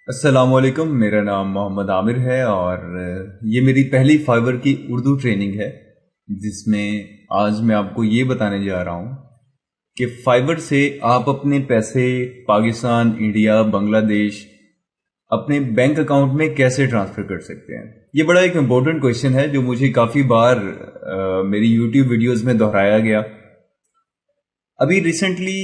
अस्सलामुअलैकुम। मेरा नाम मोहम्मद आमिर है और ये मेरी पहली फाइवर की उर्दू ट्रेनिंग है, जिसमें आज मैं आपको ये बताने जा रहा हूँ कि फाइवर से आप अपने पैसे पाकिस्तान, इंडिया, बांग्लादेश अपने बैंक अकाउंट में कैसे ट्रांसफ़र कर सकते हैं। ये बड़ा एक इम्पोर्टेंट क्वेश्चन है जो मुझे काफ़ी बार मेरी यूट्यूब वीडियोस में दोहराया गया। अभी रिसेंटली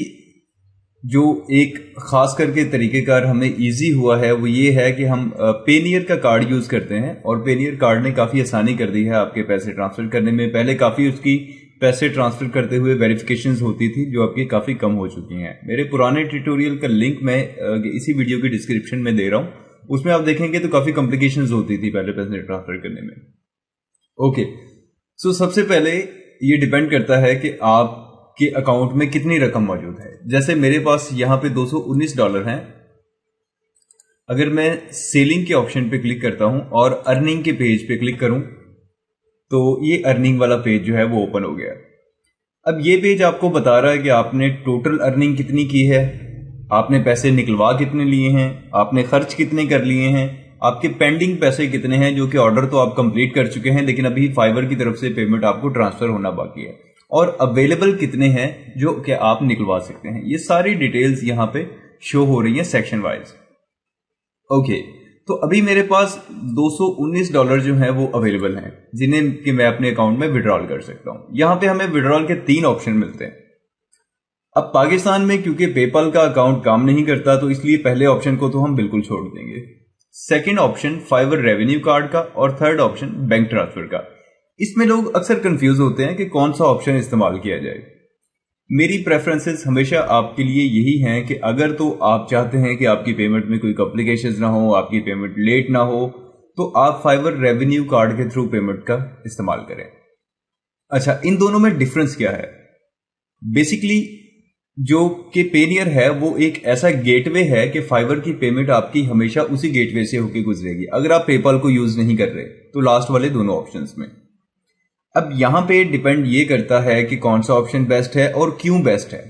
जो एक खास करके तरीक़ेकार हमें इजी हुआ है वो ये है कि हम पेनियर का कार्ड यूज़ करते हैं और पेनियर कार्ड ने काफ़ी आसानी कर दी है आपके पैसे ट्रांसफ़र करने में। पहले काफ़ी उसकी पैसे ट्रांसफ़र करते हुए वेरिफिकेशंस होती थी जो आपकी काफ़ी कम हो चुकी हैं। मेरे पुराने ट्यूटोरियल का लिंक मैं इसी वीडियो की डिस्क्रिप्शन में दे रहा हूँ, उसमें आप देखेंगे तो काफ़ी कॉम्प्लिकेशंस होती थी पहले पैसे ट्रांसफ़र करने में। ओके, सो सबसे पहले ये डिपेंड करता है कि आप के अकाउंट में कितनी रकम मौजूद है। जैसे मेरे पास यहां पे $219 हैं। अगर मैं सेलिंग के ऑप्शन पे क्लिक करता हूं और अर्निंग के पेज पे क्लिक करूं तो ये अर्निंग वाला पेज जो है वो ओपन हो गया। अब ये पेज आपको बता रहा है कि आपने टोटल अर्निंग कितनी की है, आपने पैसे निकलवा कितने लिए हैं, आपने खर्च कितने कर लिए हैं, आपके पेंडिंग पैसे कितने हैं, जो कि ऑर्डर तो आप कंप्लीट कर चुके हैं लेकिन अभी फाइवर की तरफ से पेमेंट आपको ट्रांसफर होना बाकी है, और अवेलेबल कितने हैं जो कि आप निकलवा सकते हैं। ये सारी डिटेल्स यहां पे शो हो रही है सेक्शन वाइज। ओके, तो अभी मेरे पास $219 जो है वो अवेलेबल हैं, जिन्हें कि मैं अपने अकाउंट में विड्रॉल कर सकता हूं। यहां पे हमें विड्रॉल के 3 ऑप्शन मिलते हैं। अब पाकिस्तान में क्योंकि पेपल का अकाउंट काम नहीं करता तो इसलिए पहले ऑप्शन को तो हम बिल्कुल छोड़ देंगे। सेकेंड ऑप्शन फाइवर रेवेन्यू कार्ड का और थर्ड ऑप्शन बैंक ट्रांसफर का। इसमें लोग अक्सर कंफ्यूज होते हैं कि कौन सा ऑप्शन इस्तेमाल किया जाए। मेरी प्रेफरेंसेस हमेशा आपके लिए यही हैं कि अगर तो आप चाहते हैं कि आपकी पेमेंट में कोई कॉम्प्लिकेशंस ना हो, आपकी पेमेंट लेट ना हो, तो आप फाइवर रेवेन्यू कार्ड के थ्रू पेमेंट का इस्तेमाल करें। अच्छा, इन दोनों में डिफरेंस क्या है? बेसिकली जो कि पेनियर है वो एक ऐसा गेटवे है कि फाइवर की पेमेंट आपकी हमेशा उसी गेटवे से होकर गुजरेगी अगर आप पेपल को यूज नहीं कर रहे तो लास्ट वाले दोनों ऑप्शंस में। अब यहां पे डिपेंड ये करता है कि कौन सा ऑप्शन बेस्ट है और क्यों बेस्ट है।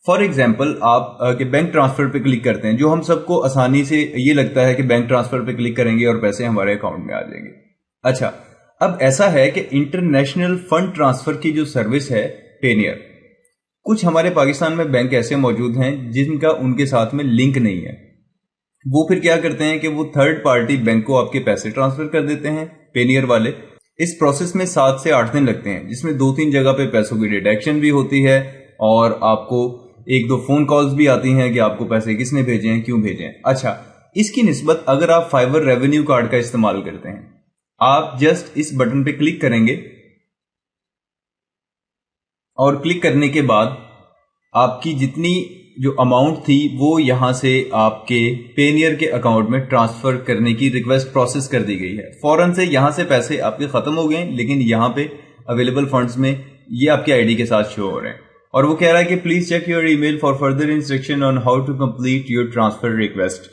फॉर एग्जाम्पल आप बैंक ट्रांसफर पे क्लिक करते हैं, जो हम सबको आसानी से ये लगता है कि बैंक ट्रांसफर पे क्लिक करेंगे और पैसे हमारे अकाउंट में आ जाएंगे। अच्छा, अब ऐसा है कि इंटरनेशनल फंड ट्रांसफर की जो सर्विस है पेनियर, कुछ हमारे पाकिस्तान में बैंक ऐसे मौजूद हैं जिनका उनके साथ में लिंक नहीं है। वो फिर क्या करते हैं कि वो थर्ड पार्टी बैंक को आपके पैसे ट्रांसफर कर देते हैं पेनियर वाले। इस प्रोसेस में 7 से 8 दिन लगते हैं, जिसमें 2-3 जगह पे पैसों की डिडक्शन भी होती है और आपको 1-2 फोन कॉल्स भी आती हैं कि आपको पैसे किसने भेजे हैं, क्यों भेजे हैं। अच्छा, इसकी निस्बत अगर आप फाइवर रेवेन्यू कार्ड का इस्तेमाल करते हैं, आप जस्ट इस बटन पे क्लिक करेंगे और क्लिक करने के बाद आपकी जितनी जो अमाउंट थी वो यहां से आपके पेनियर के अकाउंट में ट्रांसफर करने की रिक्वेस्ट प्रोसेस कर दी गई है। फौरन से यहां से पैसे आपके खत्म हो गए, लेकिन यहां पे अवेलेबल फंड्स में ये आपके आईडी के साथ शो हो रहे हैं और वो कह रहा है कि please check your email for further instruction on how to complete your transfer request.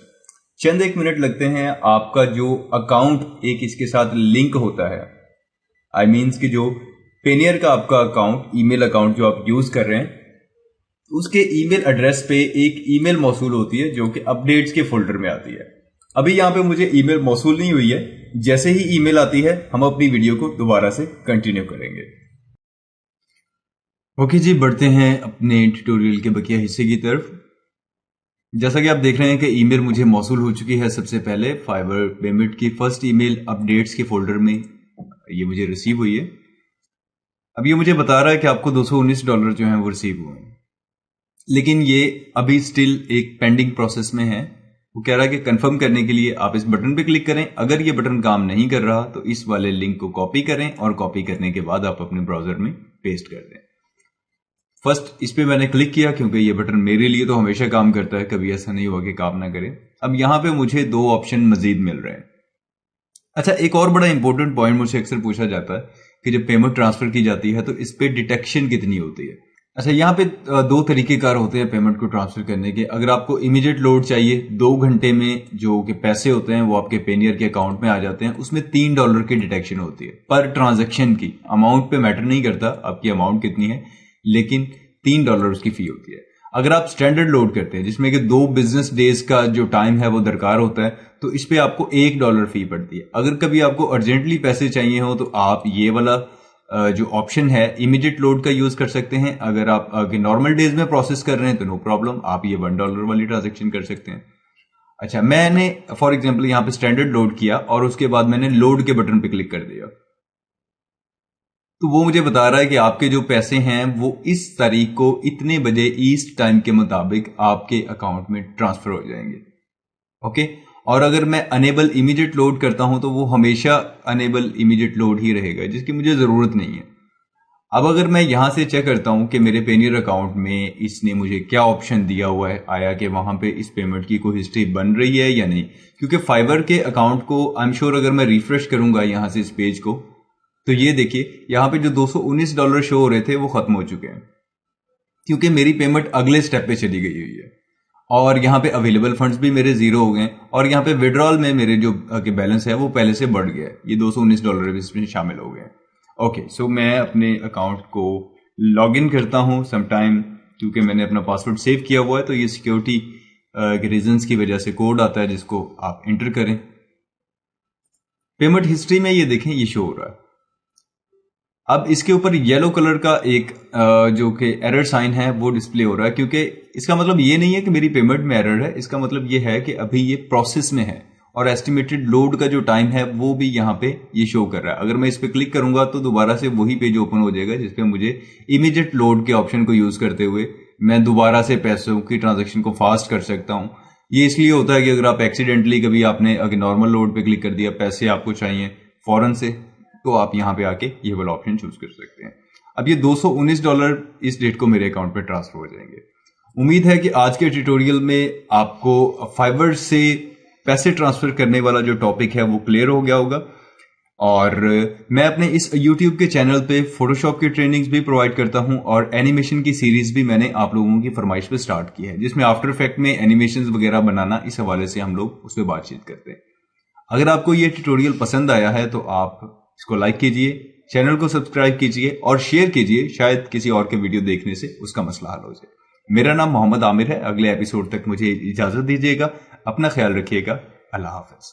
चंद 1 मिनट लगते हैं। आपका जो अकाउंट एक इसके साथ लिंक होता है, आई मीन्स कि जो पेनियर का आपका अकाउंट, ईमेल अकाउंट जो आप यूज कर रहे हैं, उसके ईमेल एड्रेस पे एक ईमेल मौसूल होती है जो कि अपडेट्स के फोल्डर में आती है। अभी यहां पे मुझे ईमेल मौसूल नहीं हुई है, जैसे ही ईमेल आती है हम अपनी वीडियो को दोबारा से कंटिन्यू करेंगे। ओके जी, बढ़ते हैं अपने ट्यूटोरियल के बकिया हिस्से की तरफ। जैसा कि आप देख रहे हैं कि ईमेल मुझे मौसूल हो चुकी है। सबसे पहले फाइबर पेमेंट की फर्स्ट ईमेल अपडेट्स के फोल्डर में ये मुझे रिसीव हुई है। अब ये मुझे बता रहा है कि आपको $219 जो है वो रिसीव हुए हैं, लेकिन ये अभी स्टिल एक पेंडिंग प्रोसेस में है। वो कह रहा है कि कंफर्म करने के लिए आप इस बटन पे क्लिक करें। अगर ये बटन काम नहीं कर रहा तो इस वाले लिंक को कॉपी करें और कॉपी करने के बाद आप अपने ब्राउजर में पेस्ट कर दें। फर्स्ट इस पे मैंने क्लिक किया क्योंकि ये बटन मेरे लिए तो हमेशा काम करता है, कभी ऐसा नहीं हुआ कि काम ना करे। अब यहां पे मुझे 2 ऑप्शन मजीद मिल रहे हैं। अच्छा, एक और बड़ा इंपॉर्टेंट पॉइंट मुझसे अक्सर पूछा जाता है कि जब पेमेंट ट्रांसफर की जाती है तो इस पे डिटेक्शन कितनी होती है। अच्छा, यहाँ पे 2 तरीकेकार होते हैं पेमेंट को ट्रांसफर करने के। अगर आपको इमीडिएट लोड चाहिए, 2 घंटे में जो कि पैसे होते हैं वो आपके पेनियर के अकाउंट में आ जाते हैं, उसमें $3 की डिटेक्शन होती है पर ट्रांजैक्शन की। अमाउंट पे मैटर नहीं करता आपकी अमाउंट कितनी है, लेकिन $3 उसकी फी होती है। अगर आप स्टैंडर्ड लोड करते हैं जिसमें कि 2 बिजनेस डेज का जो टाइम है वो दरकार होता है, तो इस पे आपको $1 फी पड़ती है। अगर कभी आपको अर्जेंटली पैसे चाहिए हो तो आप ये वाला जो ऑप्शन है इमीडिएट लोड का यूज कर सकते हैं। अगर आप नॉर्मल डेज में प्रोसेस कर रहे हैं तो नो प्रॉब्लम, आप ये $1 वाली ट्रांजेक्शन कर सकते हैं। अच्छा, मैंने फॉर एग्जाम्पल यहां पे स्टैंडर्ड लोड किया और उसके बाद मैंने लोड के बटन पे क्लिक कर दिया, तो वो मुझे बता रहा है कि आपके जो पैसे हैं वो इस तारीख को इतने बजे ईस्ट टाइम के मुताबिक आपके अकाउंट में ट्रांसफर हो जाएंगे। ओके, और अगर मैं अनेबल इमीडिएट लोड करता हूं तो वो हमेशा अनेबल इमीडिएट लोड ही रहेगा, जिसकी मुझे जरूरत नहीं है। अब अगर मैं यहां से चेक करता हूं कि मेरे पेनियर अकाउंट में इसने मुझे क्या ऑप्शन दिया हुआ है, आया कि वहां पे इस पेमेंट की कोई हिस्ट्री बन रही है या नहीं, क्योंकि फाइवर के अकाउंट को आई एम श्योर अगर मैं रिफ्रेश करूंगा यहां से इस पेज को, तो ये देखिए यहां पे जो $219 शो हो रहे थे वो खत्म हो चुके हैं, क्योंकि मेरी पेमेंट अगले स्टेप पे चली गई हुई है और यहाँ पे अवेलेबल फंड्स भी मेरे जीरो हो गए और यहाँ पे विड्रॉल में मेरे जो बैलेंस है वो पहले से बढ़ गया है, ये $219 भी इसमें शामिल हो गए। ओके, सो मैं अपने अकाउंट को लॉग इन करता हूँ समटाइम, क्योंकि मैंने अपना पासवर्ड सेव किया हुआ है, तो ये सिक्योरिटी के रीजंस की वजह से कोड आता है जिसको आप एंटर करें। पेमेंट हिस्ट्री में ये देखें ये शो हो रहा है। अब इसके ऊपर येलो कलर का एक जो कि एरर साइन है वो डिस्प्ले हो रहा है, क्योंकि इसका मतलब ये नहीं है कि मेरी पेमेंट में एरर है, इसका मतलब ये है कि अभी ये प्रोसेस में है और एस्टिमेटेड लोड का जो टाइम है वो भी यहाँ पे ये शो कर रहा है। अगर मैं इस पे क्लिक करूंगा तो दोबारा से वही पेज ओपन हो जाएगा जिसपे मुझे इमीडिएट लोड के ऑप्शन को यूज करते हुए मैं दोबारा से पैसों की ट्रांजेक्शन को फास्ट कर सकता हूँ। ये इसलिए होता है कि अगर आप एक्सीडेंटली कभी आपने अगर नॉर्मल लोड पे क्लिक कर दिया, पैसे आपको चाहिए फौरन से, तो आप यहां पे आके ये वाला ऑप्शन चूज कर सकते हैं। अब ये $219 इस डेट को मेरे अकाउंट पे ट्रांसफर हो जाएंगे। उम्मीद है कि आज के ट्यूटोरियल में आपको फाइवर से पैसे ट्रांसफर करने वाला जो टॉपिक है वो क्लियर हो गया होगा। और मैं अपने इस YouTube के चैनल पे फोटोशॉप की ट्रेनिंग्स भी प्रोवाइड करता हूं और एनिमेशन की सीरीज भी मैंने आप लोगों की फरमाइश पे स्टार्ट की है, जिसमें आफ्टर इफेक्ट में एनिमेशन वगैरह बनाना, इस हवाले से हम लोग उस पर बातचीत करते हैं। अगर आपको ये ट्यूटोरियल पसंद आया है तो आप इसको लाइक कीजिए, चैनल को सब्सक्राइब कीजिए और शेयर कीजिए, शायद किसी और के वीडियो देखने से उसका मसला हल हो जाए। मेरा नाम मोहम्मद आमिर है। अगले एपिसोड तक मुझे इजाजत दीजिएगा। अपना ख्याल रखिएगा। अल्लाह हाफिज।